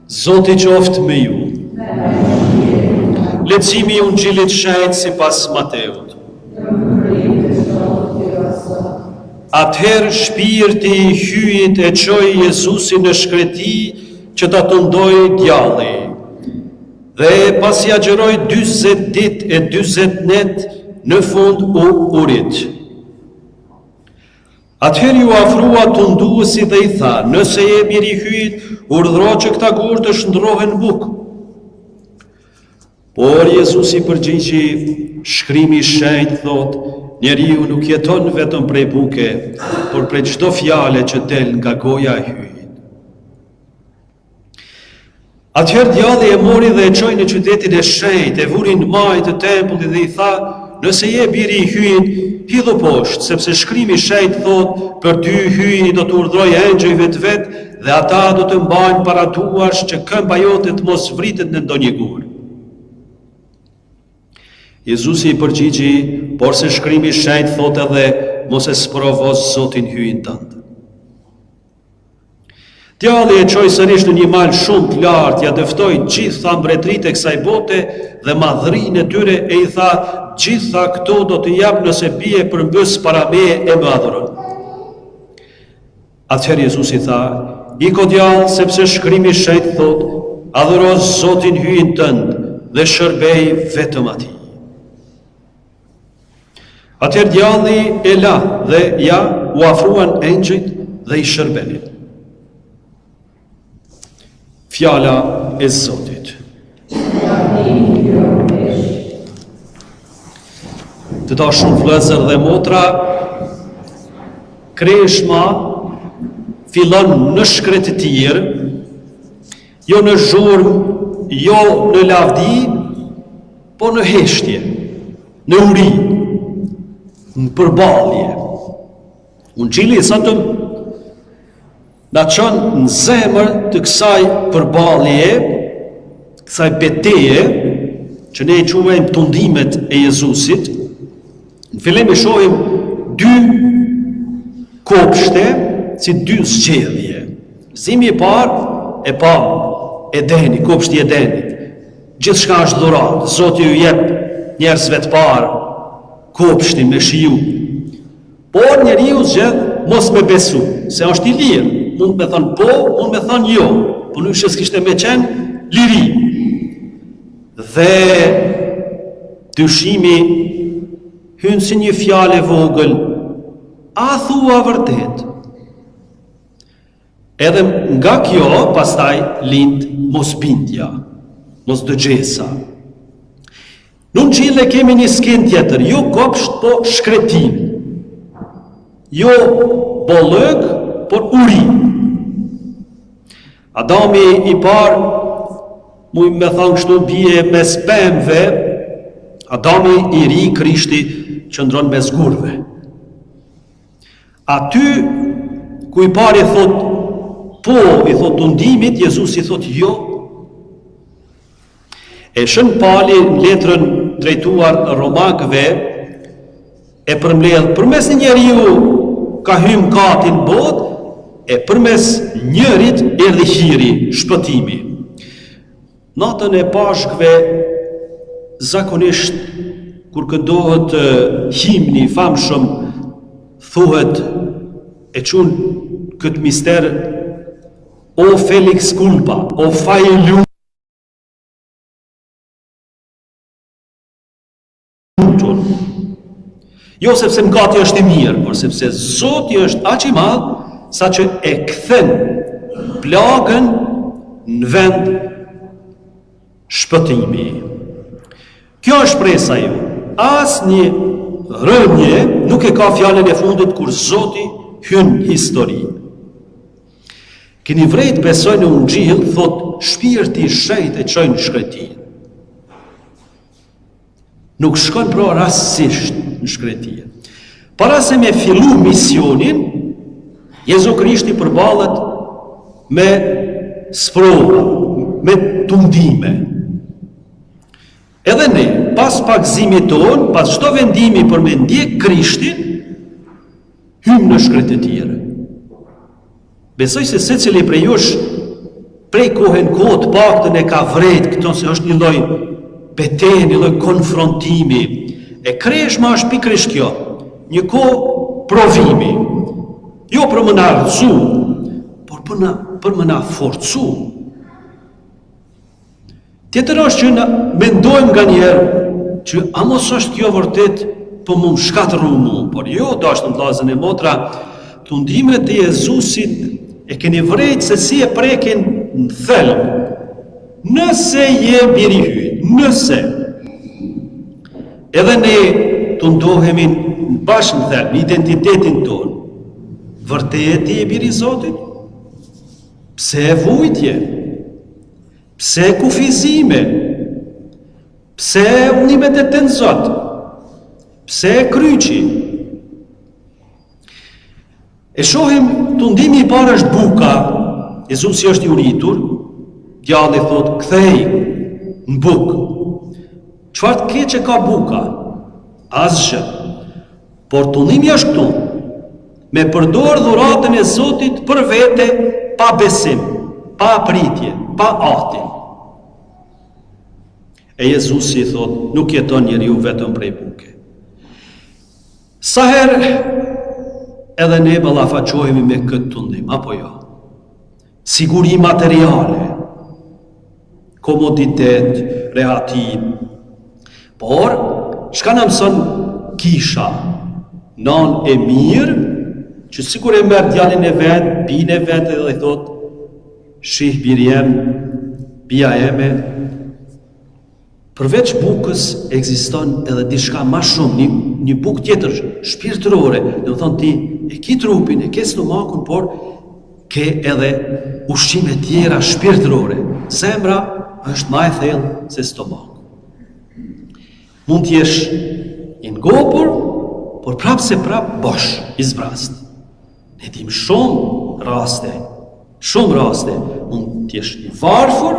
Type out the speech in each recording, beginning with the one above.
Zoti qoftë me ju. Leximi i Ungjillit shënt sipas Mateut. Atëherë shpirti i hyjit e çoi Jezusin në shkreti që ta tundoi djalli. Dhe pasi agjeroi 40 ditë e 40 net, në fund u urit. Atëherë ju afrua tunduesi dhe i tha, nëse je mirë i hyjit, urdhëro që këta gur të shndrohen bukë. Por Jezusi përgjigji, shkrimi i shenjtë thotë, njeriu nuk jeton vetëm prej buke, por prej çdo fjale që del nga goja e hyjit. Atëherë djalli e mori dhe e çoi në qytetin e shenjtë, e vuri në majë të tempullit dhe i tha, nëse je biri i hyjit, hidhu poshtë, sepse shkrimi i shenjtë thotë, për ty hyjini do të urdhroj engjëjve të vet, dhe ata do të mbajnë para tuash që këmba jote të mos vritet në ndonjë gur. Jezusi i përgjigji, por se shkrimi i shenjtë thotë edhe, mos e sprovo Zotin hyjin tënd. Djalli e çoi sërish në një mal shumë të lartë, ja dëftoi gjitha mbretëritë e kësaj bote dhe madhërinë e tyre e i tha, gjitha këto do të jap nëse bie përmbys para meje e më adhuron. Atëherë Jezusi tha, iko djallë, sepse shkrimi i shenjtë thotë, adhuro Zotin hyjin tënd dhe shërbej vetëm atij. Atëherë djalli e la dhe ja u afruan engjëjt dhe i shërbenin. Fjala e Zotit. Të dashur vëllezër dhe motra, kreshma fillon në shkretëtir, jo në zhurmë, jo në lavdi, po në heshtje, në uri, në përballje. Ungjilli i Sotëm na çon në zemër të kësaj përballje, kësaj betejë, që ne e quajmë tundimet e Jezusit. Në fillim e shohim dy kopshte si dy zgjedhje. Zimi i parë e pa Edeni, kopshti i Edenit. Gjithçka është dhuratë. Zoti ju jep njerëzve të parë kopshtin me shiju. Por njeriu zgjedh mos me besu, se është i lirë. Mund me thonë po, mund me thonë jo. Po nuk shes kishte me qenë liri. Dhe dyshimi hyn si një fjalë vogël, a thua vërtet? Edhe nga kjo pastaj lind mosbindja, mosdëgjesa. Në Ungjil kemi një skenë tjetër, jo kopsht, po shkretim. Jo bollëg, por uri. Adami i parë, muj me thonë kështu bie mes pemëve, Adami i ri, Krishti, qëndron mes gurve. Aty, ku i pari thot po, i thot tundimit, Jezus i thot jo. E Shën Pali në letrën drejtuar Romakëve e përmbledh përmes një njeriu ka hym katin botë, e përmes njërit erdhi hiri, shpëtimi. Natën e Pashkëve zakonisht kur këndohet himni famshëm, thuhet e çun këtë mister o Felix culpa, o fajelu. Jo sepse mkati është i mirë, por sepse Zoti është aq i madh sa që e kthen plagën në vend shpëtimi. Kjo është shpresa ju. Asnjë rënje nuk e ka fjalën e fundit kur Zoti hyn histori. Keni vrejt besoj në Ungjil, thot shpirti i shenjtë e çojnë në shkretin. Nuk shkon pra rastësisht në shkretije. Para se me fillu misionin, Jezu Krishti përballet me sprova, me tundime. Edhe ne, pas pagzimit ton, pas çdo vendimi për me ndjek Krishtin, hym në shkretë të tjera. Besoj se secili prej jush prej kohën kohë paktën e ka vrejt këto se është një lloj betejë, një lloj konfrontimi. E Kreshma është pikërisht kjo, një kohë provimi, jo për më na rëzu, por për më na forcu. Tjetër është që mendojmë nga njerë që a mos është kjo vërtet po më shkatërru mu, por jo, dashur vëllezër e motra, të ndihmet e Jezusit e keni vrejt se si e prekin në thelb. Nëse je biri hyjt, nëse edhe ne të ndohemi bashkë në thelb, në identitetin tonë, vërtet je biri Zotit? Pse e vujtje? Pse kufizime? Pse unimet e të në Zot? Pse kryqi? E shohim të ndimi i parë është buka. Jezusi është i uritur, djalli thot, kthej në bukë. Çfarë të keqe ka buka? Asgjë. Por të ndimi është këtu, me përdor dhuratën e Zotit për vete, pa besim, pa pritje, pa atin. E Jezusi thot, nuk jeton njeriu vetëm prej buke. Sa herë edhe ne ballafaqohemi me këtë tundim, apo jo? Siguri materiale, komoditet, rehatim. Por, çka na mëson kisha? Nan e mirë, që sikur e merr djalin e vet, binë e vet dhe i thot, shih biri jem, bia eme. Përveç bukës ekziston edhe diçka më shumë, një bukë tjetër shpirtërore. Do të thonë ti e ke trupin, e ke stomakun, por ke edhe ushqime tjera shpirtërore. Zemra është më e thellë se stomaku. Mund të jesh i ngopur, por prapë se prapë bosh, i zbrast. Ne dim shumë raste, mund të jesh i varfër,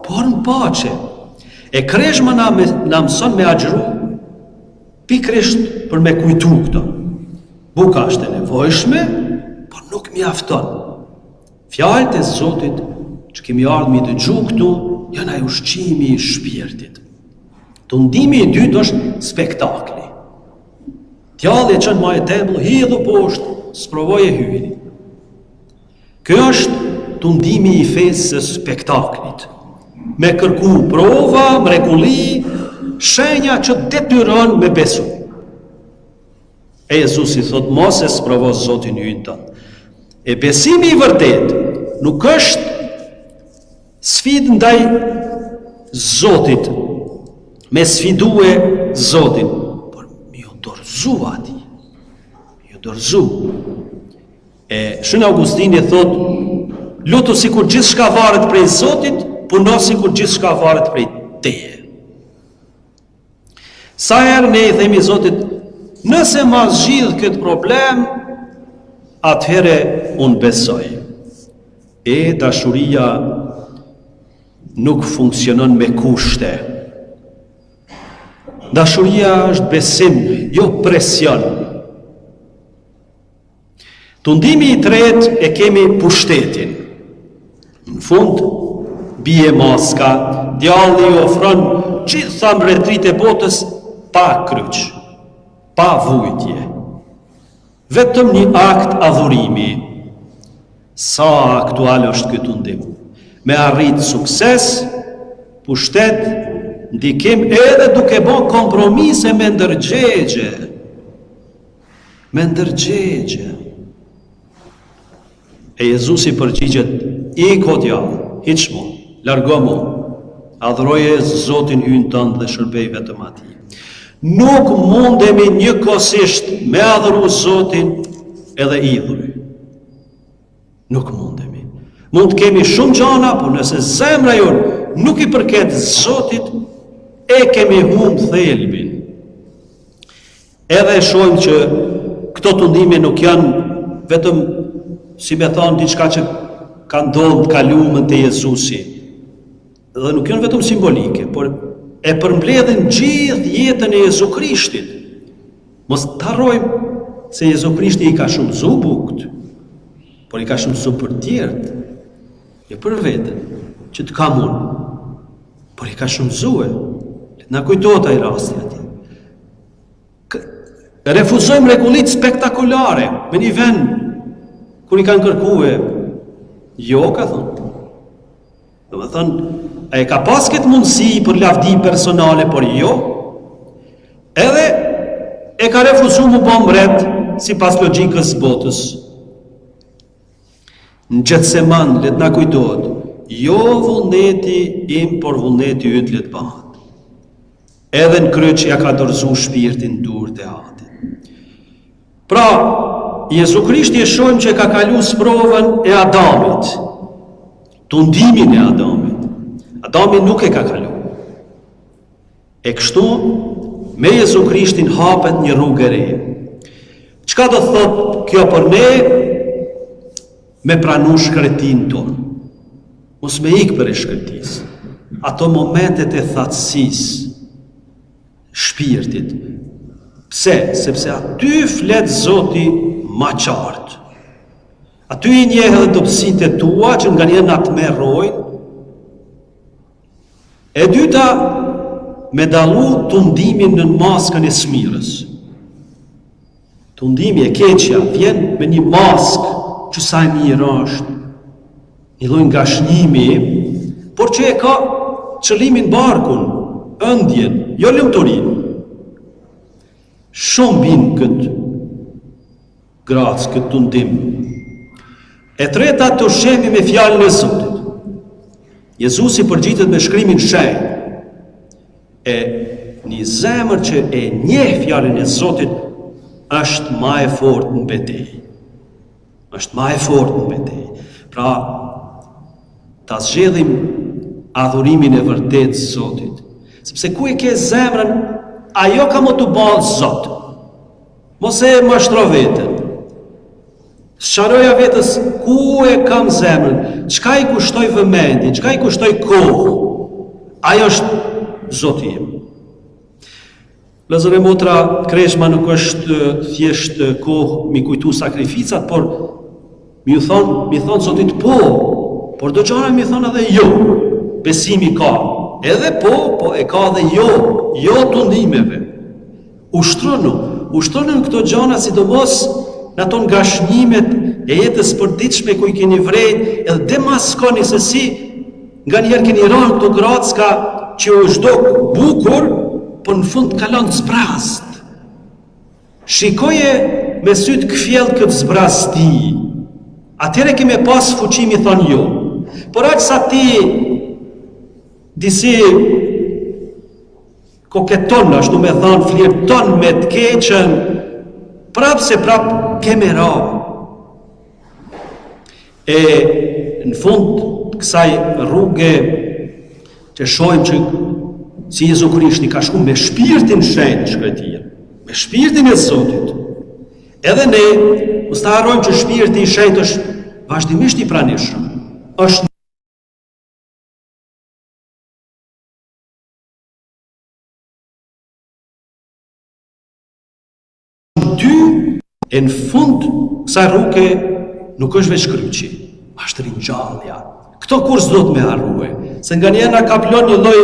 por në pace. E Kreshma na mëson me agjëru, pikërisht për me kujtu këto. Buka është e nevojshme, por nuk mjafton. Fjalët e Zotit që kemi ardhur mi dëgju këtu, janë ai ushqimi i shpirtit. Tundimi i dytë është spektakli. Djalli e çon majë tempull, hidhu poshtë, sprovoi e hyri. Ky është tundimi i fesë së spektaklit. Me kërku prova, mrekulli, shenja që detyron me besu. E Jezusi thot, mos e sprovo Zotin ynë tënë. E besimi i vërtet nuk është sfidë ndaj Zotit, me sfidue Zotin, por mi jo dorëzu ati, E Shën Augustini thot, lutu si kur gjithë shka varet prej Zotit, puno si kur gjithë shka varet prej teje. Sa herë ne i themi Zotit, nëse ma zgjidh këtë problem, atëhere unë besoj. E dashuria nuk funksionon me kushte. Dashuria është besim, jo presion. Tundimi i tretë e kemi pushtetin. Në fund, bie maska, djalli i ofron gjitha mbretërit e botës pa kryq, pa vujtje. Vetëm një akt adhurimi. Sa aktual është ky tundim. Me arrit sukses, pushtet, ndikim edhe duke bën kompromise me ndërgjegje. E Jezusi përgjigjet, iko djallë, hiç mo, largo mo, adhuroje Zotin ynë tënd dhe shërbej vetëm atij. Nuk mundemi njëkohësisht me adhuru Zotin edhe idhuj. Nuk mundemi. Mund të kemi shumë gjana, por nëse zemra jonë nuk i përket Zotit, e kemi humbur thelbin. Edhe shohim që këto tundime nuk janë vetëm, si me thonë, diçka që ka ndodhur kaluamën te Jezusi. Dhe nuk janë vetëm simbolike, por e përmbledhin gjithë jetën e Jezu Krishtit. Mos të harrojmë se Jezu Krishti i ka shumësu bukët, por i ka shumësu për tjerët. jo për veten, që të kam unë, por i ka shumëzue. Na kujtohet ai rasti atje. Refuzojmë rregullit spektakolare me një vend kur i kanë kërkuar. Jo, ka thonë. Domethënë, ai ka pas këtë mundësi për lavdi personale, por jo. Edhe e ka refuzuar mu bë mbret sipas logjikës së botës. Në Getseman, le të na kujtohet, jo vullneti im, por vullneti yt le të bëhet. Edhe në kryq ja ka dorëzuar shpirtin durët e Atit. Pra, Jezu Krishti e shohim që ka kalu sprovën e Adamit, tundimin e Adamit. Adami nuk e ka kalu. E kështu, me Jezu Krishtin hapet një rrugë e re. Çka do thot kjo për ne? Me pranu shkretin tonë. Mos me ikë për e shkretis. Ato momentet e thatësis, shpirtit. Pse? Sepse aty flet Zoti ma qartë. Aty i njeh edhe dobësitë e tua që nga njerë atë merrojnë. E dyta, me dallu tundimin në maskën e smirës. Tundimi e keqja vjen me një maskë që sa e mirë është, një lloj ngashnimi, por që e ka qëllimin barkun, ëndjen, jo lumturinë. Shumë bin këtë gracë, këtë tundim. E treta të shemi me fjalën e Zotit. Jezusi përgjigjet me shkrimin shenjtë. E një zemër që e njeh fjalën e Zotit është ma e fortë në betejë. Është ma e fortë në betejë. Pra, ta zgjedhim adhurimin e vërtetë Zotit. Sepse ku e ke zemrën, ajo ka më të ballë Zot. Mos e mashtro veten. Sqaroja vetës ku e kam zemrën, çka i kushtoj vëmendje, çka i kushtoj kohë. Ajo është Zoti im. Vëllezër e motra, kreshma nuk është thjesht kohë mi kujtu sakrificat, por mi thon Zotit po, por do gjana mi thon edhe jo. Besimi ka. Edhe po e ka edhe jo tundimeve. Ushtronu këto gjana, sidomos në ato ngashnimet e jetës përditshme ku i keni vrejt, edhe demaskoni se si nga njerë keni rënë këto gracka që u shdok bukur, por në fund kalon të zbrast. Shikoje me sytë këfjell këtë zbrasti. Atyre keme pas fuqimi thonë jo. Por aq sa ti disi koketon, ashtu me thonë, flirton me të keqen, prap se prap keme ra. E në fund kësaj rrugë që shohim që si Jezu Krishti ka shku me shpirtin shenjtë shkretien, me shpirtin e Zotit. Edhe ne, mos ta harrojmë që shpirti i shenjtë është vazhdimisht i pranishëm. Është dy, e në fund kësaj rruge nuk është veç kryqi, është ringjallja. Këto kur s'do të me harrue, se nga njerë na kaplon një lloj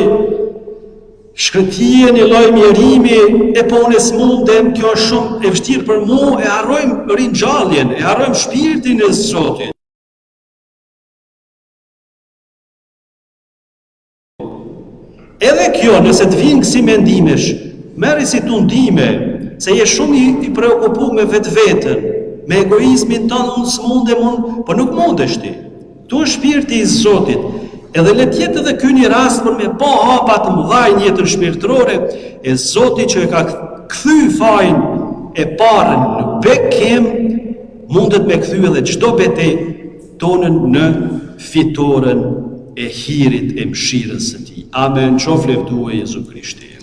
shkretije, një lloj mjerimi, e po unë s'mundem, kjo është shumë e vështirë për mu, e harrojmë ringjalljen, e harrojmë shpirtin e Zotit. Edhe kjo, nëse të vinë kësi mendimesh, merri si tundime, se je shumë i preokupu me vetë-vetën, me egoizmin tonë, unë s'mundem unë, por nuk mundesh ti. Tu është shpirti i Zotit. Edhe le të jetë edhe ky një rast për me pa hapa të mëdha në jetën shpirtërore e Zotit që e ka kthy fajin e parë në bekim, mundet me kthy edhe çdo betejë tonën në fitoren e hirit e mëshirës së Tij. Amen. Qof levdue Jezu Krishti.